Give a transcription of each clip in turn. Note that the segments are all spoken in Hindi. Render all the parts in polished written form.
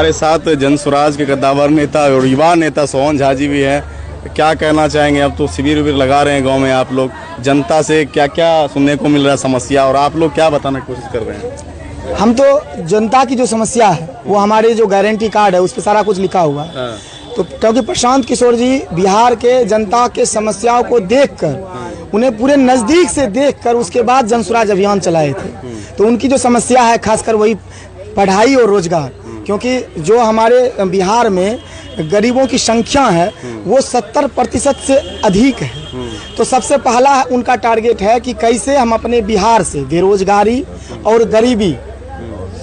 हमारे साथ जनसुराज के कद्दावर नेता और युवा नेता सोहन झा जी भी हैं। क्या कहना चाहेंगे? अब तो शिविर विविर लगा रहे हैं गांव में आप लोग, जनता से क्या क्या सुनने को मिल रहा है समस्या, और आप लोग क्या बताने की कोशिश कर रहे हैं? हम तो जनता की जो समस्या है वो हमारे जो गारंटी कार्ड है उस पर सारा कुछ लिखा हुआ है। तो क्योंकि प्रशांत किशोर जी बिहार के जनता के समस्याओं को देखकर, उन्हें पूरे नज़दीक से देखकर उसके बाद जनसुराज अभियान चलाए थे। तो उनकी जो समस्या है खासकर वही पढ़ाई और रोजगार, क्योंकि जो हमारे बिहार में गरीबों की संख्या है वो 70% से अधिक है। तो सबसे पहला उनका टारगेट है कि कैसे हम अपने बिहार से बेरोजगारी और गरीबी,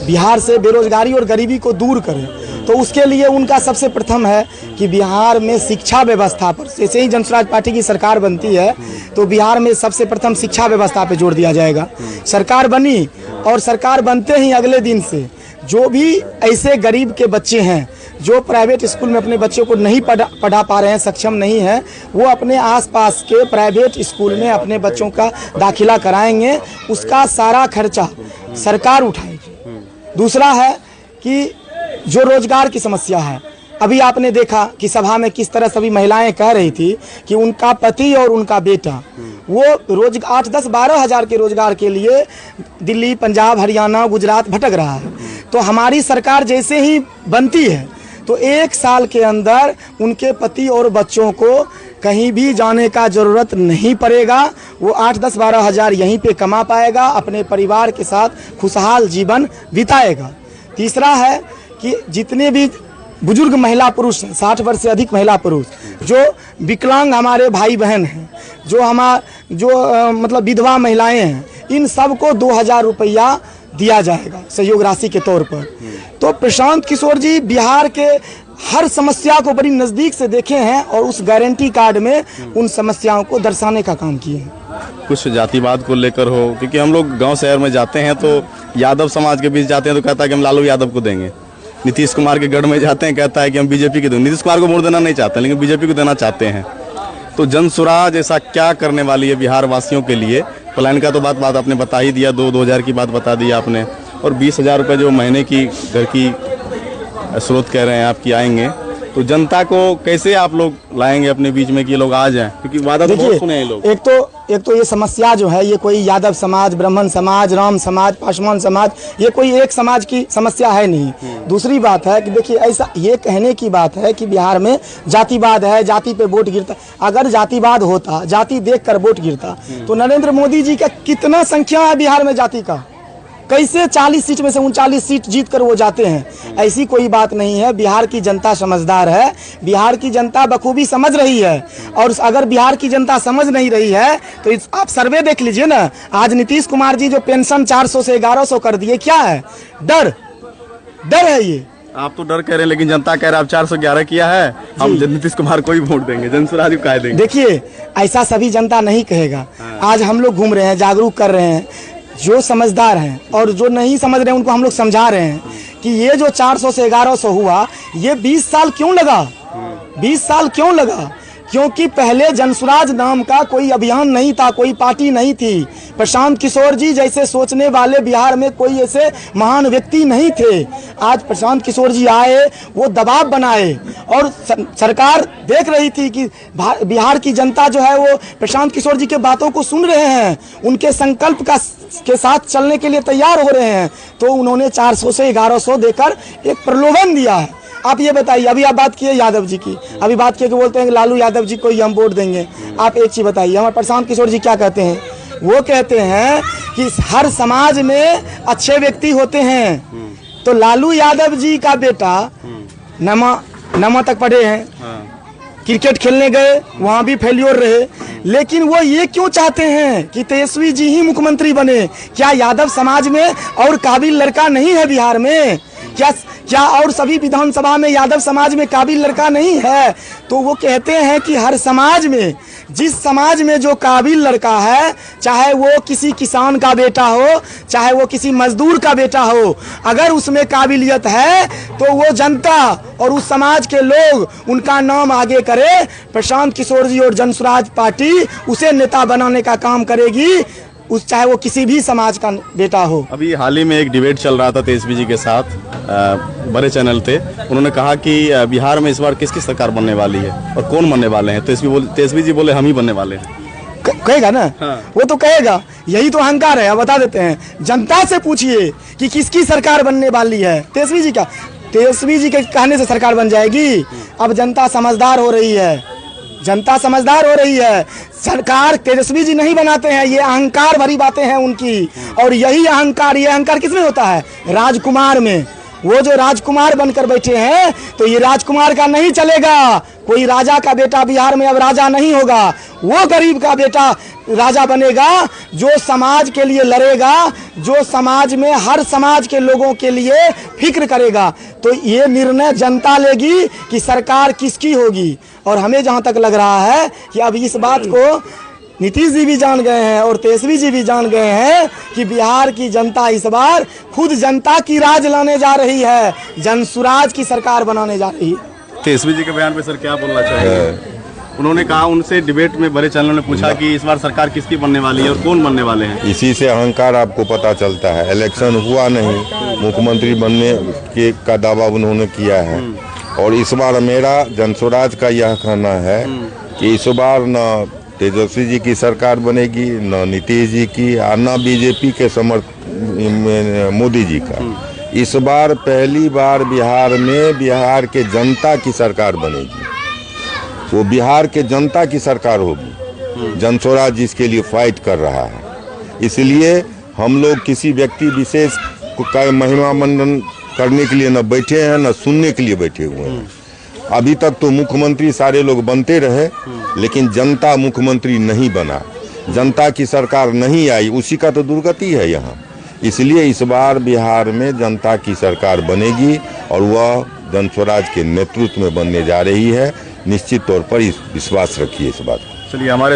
बिहार से बेरोजगारी और गरीबी को दूर करें। तो उसके लिए उनका सबसे प्रथम है कि बिहार में शिक्षा व्यवस्था पर, जैसे ही जनसुराज पार्टी की सरकार बनती है तो बिहार में सबसे प्रथम शिक्षा व्यवस्था पे जोर दिया जाएगा। सरकार बनी और सरकार बनते ही अगले दिन से जो भी ऐसे गरीब के बच्चे हैं जो प्राइवेट स्कूल में अपने बच्चों को नहीं पढ़ा पा रहे हैं, सक्षम नहीं है, वो अपने आसपास के प्राइवेट स्कूल में अपने बच्चों का दाखिला कराएंगे, उसका सारा खर्चा सरकार उठाएगी। दूसरा है कि जो रोजगार की समस्या है, अभी आपने देखा कि सभा में किस तरह सभी महिलाएं कह रही थी कि उनका पति और उनका बेटा वो रोज 8, 10, 12 हज़ार के रोजगार के लिए दिल्ली, पंजाब, हरियाणा, गुजरात भटक रहा है। तो हमारी सरकार जैसे ही बनती है तो 1 साल के अंदर उनके पति और बच्चों को कहीं भी जाने का ज़रूरत नहीं पड़ेगा। वो 8, 10, 12 हज़ार यहीं पे कमा पाएगा, अपने परिवार के साथ खुशहाल जीवन बिताएगा। तीसरा है कि जितने भी बुजुर्ग महिला पुरुष हैं, 60 वर्ष से अधिक महिला पुरुष, जो विकलांग हमारे भाई बहन हैं, जो मतलब विधवा महिलाएं हैं, इन सबको 2000 रुपया दिया जाएगा सहयोग राशि के तौर पर। तो प्रशांत किशोर जी बिहार के हर समस्या को बड़ी नज़दीक से देखे हैं और उस गारंटी कार्ड में उन समस्याओं को दर्शाने का काम किए हैं। कुछ जातिवाद को लेकर हो, क्योंकि हम लोग गांव शहर में जाते हैं तो यादव समाज के बीच जाते हैं तो कहता है कि हम लालू यादव को देंगे। नीतीश कुमार के गढ़ में जाते हैं, कहता है कि हम बीजेपी के देंगे। नीतीश कुमार को वोट देना नहीं चाहते लेकिन बीजेपी को देना चाहते हैं। तो जनसुराज ऐसा क्या करने वाली है बिहार वासियों के लिए? प्लान का तो बात आपने बता ही दिया, 2,000 की बात बता दी आपने, और 20,000 रुपये जो महीने की घर की स्रोत कह रहे हैं आपकी आएंगे। तो जनता को कैसे आप लोग लाएंगे अपने बीच में कि लोग आ जाएं? क्योंकि वादा तो बहुत सुने हैं लोग। एक तो ये समस्या जो है, ये कोई यादव समाज, ब्राह्मण समाज, राम समाज, पासवान समाज, ये कोई एक समाज की समस्या है नहीं। दूसरी बात है कि देखिए, ऐसा ये कहने की बात है कि बिहार में जातिवाद है, जाति पे वोट गिरता। अगर जातिवाद होता, जाति देखकर वोट गिरता, तो नरेंद्र मोदी जी का कितना संख्या है बिहार में जाति का? कैसे 40 सीट में से 39 सीट जीत कर वो जाते हैं? ऐसी कोई बात नहीं है। बिहार की जनता समझदार है, बिहार की जनता बखूबी समझ रही है। और अगर बिहार की जनता समझ नहीं रही है तो आप सर्वे देख लीजिए ना। आज नीतीश कुमार जी जो पेंशन 400 से 1100 कर दिए, क्या है? डर है ये। आप तो डर कह रहे हैं लेकिन जनता कह रहा है 411 किया है, हम नीतीश कुमार को ही वोट देंगे, जनसुराज को कह देंगे। देखिए, ऐसा सभी जनता नहीं कहेगा। आज हम लोग घूम रहे हैं, जागरूक कर रहे हैं। जो समझदार हैं और जो नहीं समझ रहे हैं उनको हम लोग समझा रहे हैं कि ये जो 400 से 1100 हुआ, ये 20 साल क्यों लगा? 20 साल क्यों लगा? क्योंकि पहले जनसुराज नाम का कोई अभियान नहीं था, कोई पार्टी नहीं थी। प्रशांत किशोर जी जैसे सोचने वाले बिहार में कोई ऐसे महान व्यक्ति नहीं थे। आज प्रशांत किशोर जी आए, वो दबाव बनाए और सरकार देख रही थी कि बिहार की जनता जो है वो प्रशांत किशोर जी के बातों को सुन रहे हैं, उनके संकल्प के साथ चलने के लिए तैयार हो रहे हैं। तो उन्होंने 400 से 1100 देकर एक प्रलोभन दिया है। आप ये बताइए, अभी आप बात किए यादव जी की, अभी बात किए कि बोलते हैं कि लालू यादव जी को ही हम वोट देंगे। आप एक चीज बताइए, हमारे प्रशांत किशोर जी क्या कहते हैं? वो कहते हैं कि हर समाज में अच्छे व्यक्ति होते हैं। तो लालू यादव जी का बेटा नमा तक पढ़े हैं, क्रिकेट खेलने गए, वहां भी फेल्योर रहे, लेकिन वो ये क्यों चाहते हैं कि तेजस्वी जी ही मुख्यमंत्री बने? क्या यादव समाज में और काबिल लड़का नहीं है बिहार में? क्या और सभी विधानसभा में यादव समाज में काबिल लड़का नहीं है? तो वो कहते हैं कि हर समाज में, जिस समाज में जो काबिल लड़का है, चाहे वो किसी किसान का बेटा हो, चाहे वो किसी मजदूर का बेटा हो, अगर उसमें काबिलियत है तो वो जनता और उस समाज के लोग उनका नाम आगे करे। प्रशांत किशोर जी और जनसुराज पार्टी उसे नेता बनाने का काम करेगी। चाहे वो किसी भी समाज का बेटा हो। अभी हाल ही में एक डिबेट चल रहा था तेजस्वी जी के साथ, बड़े चैनल थे, उन्होंने कहा कि बिहार में इस बार किसकी सरकार बनने वाली है और कौन बनने वाले हैं। तेजस्वी जी बोले हम ही बनने वाले हैं। कहेगा ना, हाँ। वो तो कहेगा, यही तो अहंकार है। अब बता देते हैं, जनता से पूछिए कि किसकी सरकार बनने वाली है। तेजस्वी जी का, तेजस्वी जी के कहने से सरकार बन जाएगी। अब जनता समझदार हो रही है, जनता समझदार हो रही है। सरकार तेजस्वी जी नहीं बनाते हैं, ये अहंकार भरी बातें हैं उनकी। और यही अहंकार, ये अहंकार किसमें होता है? राजकुमार में। वो जो राजकुमार बनकर बैठे हैं, तो ये राजकुमार का नहीं चलेगा। कोई राजा का बेटा बिहार में अब राजा नहीं होगा, वो गरीब का बेटा राजा बनेगा, जो समाज के लिए लड़ेगा, जो समाज में हर समाज के लोगों के लिए फिक्र करेगा। तो ये निर्णय जनता लेगी कि सरकार किसकी होगी। और हमें जहां तक लग रहा है कि अब इस बात को नीतीश जी भी जान गए हैं और तेजस्वी जी भी जान गए हैं कि बिहार की जनता इस बार खुद जनता की राज लाने जा रही है, जनसुराज की सरकार बनाने जा रही है। तेजस्वी जी के बयान पे सर क्या बोलना चाहेंगे? उन्होंने कहा, उनसे डिबेट में बड़े चैनलों ने पूछा कि इस बार सरकार किसकी बनने वाली है और कौन बनने वाले हैं। इसी से अहंकार आपको पता चलता है। इलेक्शन हुआ नहीं, मुख्यमंत्री बनने के का दावा उन्होंने किया है। और इस बार मेरा जनसुराज का यह कहना है कि इस बार न तेजस्वी जी की सरकार बनेगी, न नीतीश जी की, न बीजेपी के मोदी जी का। इस बार पहली बार बिहार में बिहार के जनता की सरकार बनेगी। वो बिहार के जनता की सरकार होगी। जनसुराज जिसके लिए फाइट कर रहा है। इसलिए हम लोग किसी व्यक्ति विशेष का महिमा मंडन करने के लिए न बैठे हैं, न सुनने के लिए बैठे हुए हैं। अभी तक तो मुख्यमंत्री सारे लोग बनते रहे, लेकिन जनता मुख्यमंत्री नहीं बना, जनता की सरकार नहीं आई। उसी का तो दुर्गति है यहाँ। इसलिए इस बार बिहार में जनता की सरकार बनेगी और वह जनसुराज के नेतृत्व में बनने जा रही है। निश्चित तौर पर इस विश्वास रखिए इस बात को। चलिए, हमारे